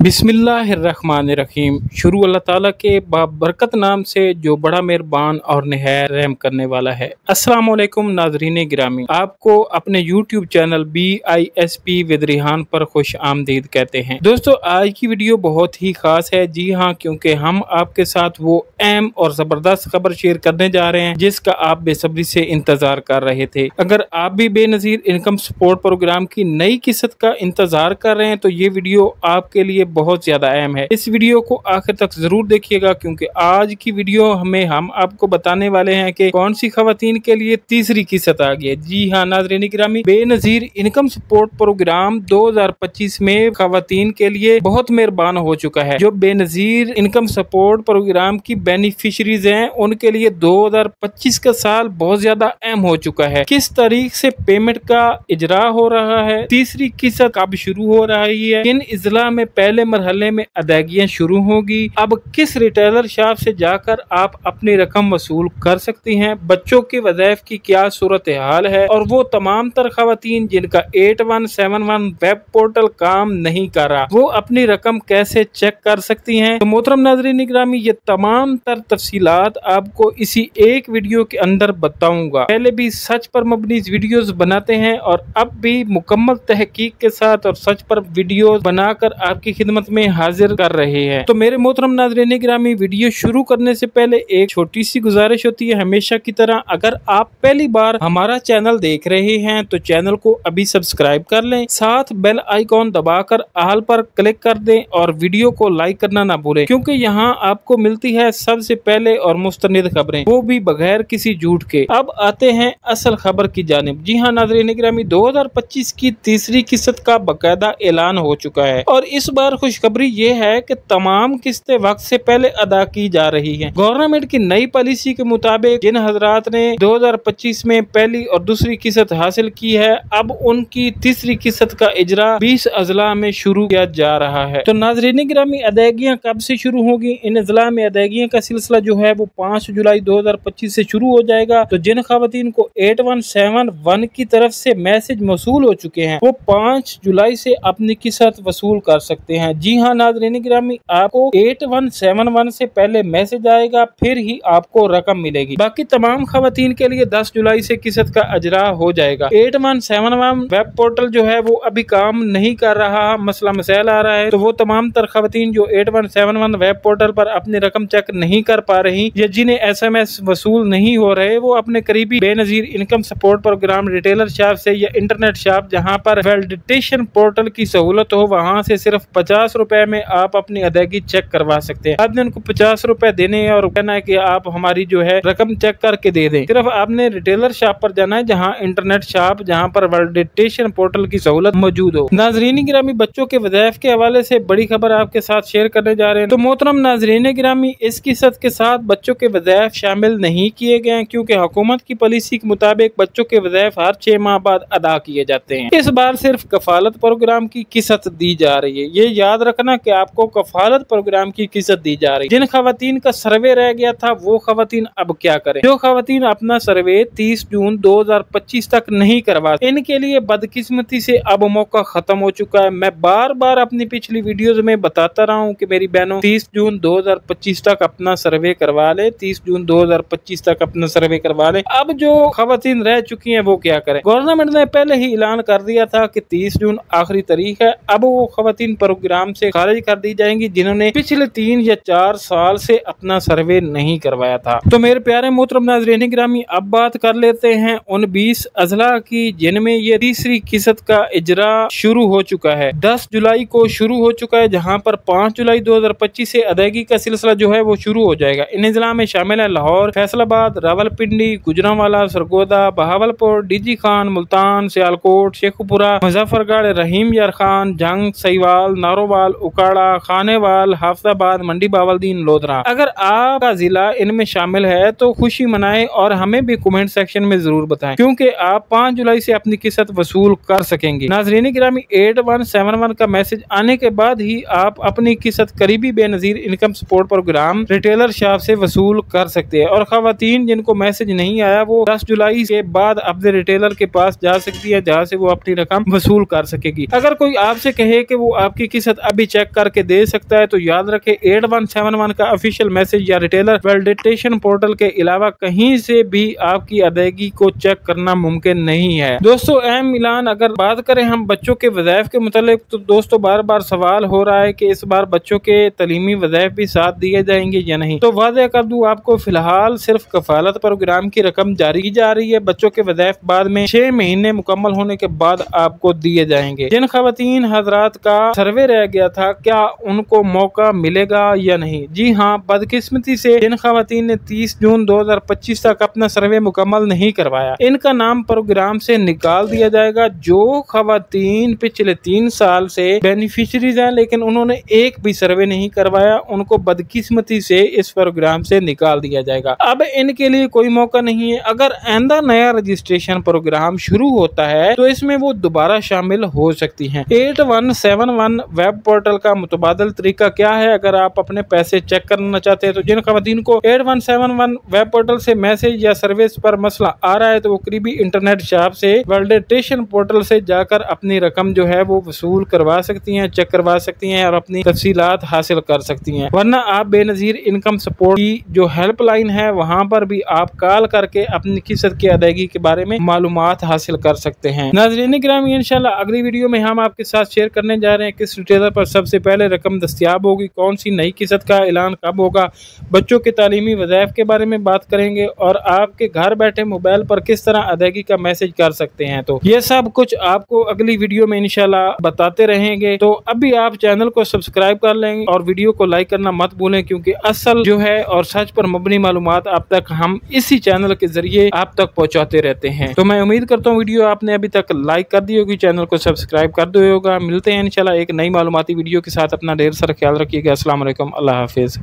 बिस्मिल्लाहिर्रहमानिर्रहीम। शुरू अल्लाह ताला के बाबरकत नाम से जो बड़ा मेहरबान और निहायत रहम करने वाला है। अस्सलाम वालेकुम नाज़रीन गिरामी, आपको अपने YouTube channel BISP with Rihan पर खुश आमदीद कहते हैं। दोस्तों, आज की वीडियो बहुत ही खास है। जी हाँ, क्योंकि हम आपके साथ वो अहम और ज़बरदस्त खबर शेयर करने जा रहे हैं जिसका आप बेसब्री से इंतजार कर रहे थे। अगर आप भी बेनज़ीर इनकम सपोर्ट प्रोग्राम की नई किस्त का इंतजार कर रहे हैं तो ये वीडियो आपके लिए बहुत ज्यादा अहम है। इस वीडियो को आखिर तक जरूर देखिएगा, क्योंकि आज की वीडियो हम आपको बताने वाले हैं कि कौन सी खवातीन के लिए तीसरी किस्त आ गई है। जी हाँ नाज़रीन गिरामी, बेनज़ीर इनकम सपोर्ट प्रोग्राम 2025 में खवातीन के लिए बहुत मेहरबान हो चुका है। जो बेनज़ीर इनकम सपोर्ट प्रोग्राम की बेनिफिशरीज हैं उनके लिए 2025 का साल बहुत ज्यादा अहम हो चुका है। किस तारीख से पेमेंट का इजरा हो रहा है, तीसरी किस्त कब शुरू हो रही है, किन इजला में पहले मरहले में अदायगियां शुरू होगी, अब किस रिटेलर शॉप से जाकर आप अपनी रकम वसूल कर सकती हैं, बच्चों के वज़ाइफ की क्या सूरत हाल है, और वो तमाम तर खवातीन जिनका 8171 वेब पोर्टल काम नहीं कर रहा वो अपनी रकम कैसे चेक कर सकती हैं। तो मोहतरम नाज़रीन इकरामी, ये तमाम तर तफसीलात आपको इसी एक वीडियो के अंदर बताऊंगा। पहले भी सच पर मबनी वीडियोस बनाते हैं और अब भी मुकम्मल तहकीक के साथ और सच पर वीडियोस बनाकर आपकी खिदमत में हाजिर कर रहे हैं। तो मेरे मोहतरम नाज़रीन गिरामी, वीडियो शुरू करने से पहले एक छोटी सी गुजारिश होती है हमेशा की तरह, अगर आप पहली बार हमारा चैनल देख रहे हैं तो चैनल को अभी सब्सक्राइब कर लें, साथ बेल आइकॉन दबाकर ऑल पर क्लिक कर दें और वीडियो को लाइक करना ना भूलें, क्योंकि यहाँ आपको मिलती है सबसे पहले और मुस्तनिद खबरें, वो भी बगैर किसी झूठ के। अब आते हैं असल खबर की जानिब। जी हाँ नाज़रीन गिरामी, 2025 की तीसरी किस्त का बाकायदा ऐलान हो चुका है और इस बार खुशखबरी ये है कि तमाम किस्तें वक्त से पहले अदा की जा रही हैं। गवर्नमेंट की नई पॉलिसी के मुताबिक जिन हजरात ने 2025 में पहली और दूसरी किस्त हासिल की है, अब उनकी तीसरी किस्त का इजरा 20 अजला में शुरू किया जा रहा है। तो नाज़रीन गिरामी, अदायगियां कब से शुरू होगी? इन अजला में अदायगियों का सिलसिला जो है वो 5 जुलाई 2025 से शुरू हो जाएगा। तो जिन खवातीन को 8171 की तरफ से मैसेज मौसूल हो चुके हैं वो 5 जुलाई से अपनी किस्त वसूल कर सकते हैं। जी हाँ नाज़रीन गिरामी, आपको 8171 से पहले मैसेज आएगा, फिर ही आपको रकम मिलेगी। बाकी तमाम खवातीन के लिए 10 जुलाई से किस्त का अजरा हो जाएगा। 8171 वेब पोर्टल जो है वो अभी काम नहीं कर रहा, मसला मसैल आ रहा है। तो वो तमाम तर खवातीन जो 8171 वेब पोर्टल पर अपनी रकम चेक नहीं कर पा रही या जिन्हें SMS वसूल नहीं हो रहे, वो अपने करीबी Benazir income support program retailer shop से या इंटरनेट शॉप जहाँ पर वैलिडेशन पोर्टल की सहूलत हो, वहाँ से सिर्फ 50 रुपए में आप अपनी अदायगी चेक करवा सकते हैं। आपने उनको 50 रुपए देने हैं और कहना है कि आप हमारी जो है रकम चेक करके दे दें। सिर्फ आपने रिटेलर शॉप पर जाना है जहाँ इंटरनेट शॉप जहाँ पर वैलिडेशन पोर्टल की सहूलत मौजूद हो। नाज़रीन गिरामी, बच्चों के वज़ाइफ के हवाले से बड़ी खबर आपके साथ शेयर करने जा रहे हैं। तो मोहतरम नाज़रीन गिरामी, इस किस्त के साथ बच्चों के वज़ाइफ शामिल नहीं किए गए हैं, क्योंकि हुकूमत की पॉलिसी के मुताबिक बच्चों के वज़ाइफ हर 6 माह बाद अदा किए जाते हैं। इस बार सिर्फ कफालत प्रोग्राम की किस्त दी जा रही है। ये याद रखना कि आपको कफालत प्रोग्राम की किस्त दी जा रही है। जिन खवातीन का सर्वे रह गया था वो खवातीन अब क्या करें? जो खवातीन अपना सर्वे 30 जून 2025 तक नहीं करवा, इनके लिए बदकिस्मती से अब मौका खत्म हो चुका है। मैं बार बार अपनी पिछली वीडियोस में बताता रहा हूँ कि मेरी बहनों 30 जून 2025 तक अपना सर्वे करवा ले, 30 जून 2025 तक अपना सर्वे करवा ले। अब जो खवातीन रह चुकी हैं वो क्या करें? गवर्नमेंट ने पहले ही ऐलान कर दिया था कि 30 जून आखिरी तारीख है। अब वो खवातीन प्रोग्राम से खारिज कर दी जाएंगी जिन्होंने पिछले 3 या 4 साल से अपना सर्वे नहीं करवाया था। तो मेरे प्यारे मोहतरम नाज़रीन गिरामी, अब बात कर लेते हैं उन 20 अजला की जिनमें ये तीसरी किस्त का इजरा शुरू हो चुका है। 10 जुलाई को शुरू हो चुका है, जहां पर 5 जुलाई 2025 से अदायगी का सिलसिला जो है वो शुरू हो जाएगा। इन अजला में शामिल है लाहौर, फैसलाबाद, रावलपिंडी, गुजरांवाला, सरगोदा, बहावलपुर, डीजी खान, मुल्तान, सियालकोट, शेखुपुरा, मुजफ्फरगढ़, रहीम यार खान, जंग, सहीवाल, नारोवाल, उकाड़ा, खानेवाल, हाफजाबाद, मंडी बावलदीन, लोधरा। अगर आपका जिला इनमें शामिल है तो खुशी मनाएं और हमें भी कमेंट सेक्शन में जरूर बताएं, क्योंकि आप 5 जुलाई से अपनी किस्त वसूल कर सकेंगे। नाज़रीन गिरामी, 8171 का मैसेज आने के बाद ही आप अपनी किस्त करीबी Benazir income support program retailer shop से वसूल कर सकते हैं। और खवातीन जिनको मैसेज नहीं आया वो 10 जुलाई के बाद अपने रिटेलर के पास जा सकती है, जहाँ से वो अपनी रकम वसूल कर सकेगी। अगर कोई आपसे कहे कि वो आपकी किस्त प्रतिशत अभी चेक करके दे सकता है। तो याद रखें 8171 का ऑफिशियल मैसेज या रिटेलर वैलिडेशन पोर्टल के अलावा कहीं से भी आपकी अदायगी को चेक करना मुमकिन नहीं है। दोस्तों अहम मिलान, अगर बात करें हम बच्चों के वज़ाइफ के मुतालिक, तो दोस्तों बार बार सवाल हो रहा है कि इस बार बच्चों के तलीमी वज़ाइफ भी साथ दिए जाएंगे या नहीं। तो वादे कर दूं आपको, फिलहाल सिर्फ कफालत प्रोग्राम की रकम जारी की जा रही है। बच्चों के वज़ाइफ बाद में 6 महीने मुकम्मल होने के बाद आपको दिए जाएंगे। जिन खवातीन हजरात का सर्वे रह गया था, क्या उनको मौका मिलेगा या नहीं? जी हाँ, बदकिस्मती से जिन खवातीन ने 30 जून 2025 तक अपना सर्वे मुकम्मल नहीं करवाया, इनका नाम प्रोग्राम से निकाल दिया जाएगा। जो खवातीन पिछले 3 साल से बेनिफिशरीज हैं लेकिन उन्होंने एक भी सर्वे नहीं करवाया, उनको बदकिस्मती से इस प्रोग्राम से निकाल दिया जाएगा। अब इनके लिए कोई मौका नहीं है। अगर आइंदा नया रजिस्ट्रेशन प्रोग्राम शुरू होता है तो इसमें वो दोबारा शामिल हो सकती हैं। 8171 वेब पोर्टल का मुतबादल तरीका क्या है? अगर आप अपने पैसे चेक करना चाहते हैं तो जिन खवातीन को 8171 वेब पोर्टल से मैसेज या सर्विस पर मसला आ रहा है तो वो करीबी इंटरनेट शॉप से वैलिडेशन पोर्टल से जाकर अपनी रकम जो है वो वसूल करवा सकती हैं, चेक करवा सकती हैं और अपनी तफसीलात हासिल कर सकती हैं। वरना आप बेनजीर इनकम सपोर्ट की जो हेल्पलाइन है वहां पर भी आप कॉल करके अपनी किस्त की अदायगी के बारे में मालूमात हासिल कर सकते हैं। नाज़रीन गिरामी, इंशाल्लाह अगली वीडियो में हम आपके साथ शेयर करने जा रहे हैं किस रिटेलर पर सबसे पहले रकम दस्तियाब होगी, कौन सी नई किस्त का ऐलान कब होगा, बच्चों के तालीमी वज़ाइफ के बारे में बात करेंगे और आपके घर बैठे मोबाइल पर किस तरह अदायगी का मैसेज कर सकते हैं। तो ये सब कुछ आपको अगली वीडियो में इंशाल्लाह बताते रहेंगे। तो अभी आप चैनल को सब्सक्राइब कर लेंगे और वीडियो को लाइक करना मत भूलें, क्योंकि असल जो है और सच पर मबनी मालूमात आप तक हम इसी चैनल के जरिए आप तक पहुंचाते रहते हैं। तो मैं उम्मीद करता हूँ वीडियो आपने अभी तक लाइक कर दी होगी, चैनल को सब्सक्राइब कर दिया होगा। मिलते हैं इंशाल्लाह एक नई मालूमाती वीडियो के साथ। अपना ढेर सारा ख्याल रखिएगा। अस्सलाम वालेकुम, अल्लाह हाफिज।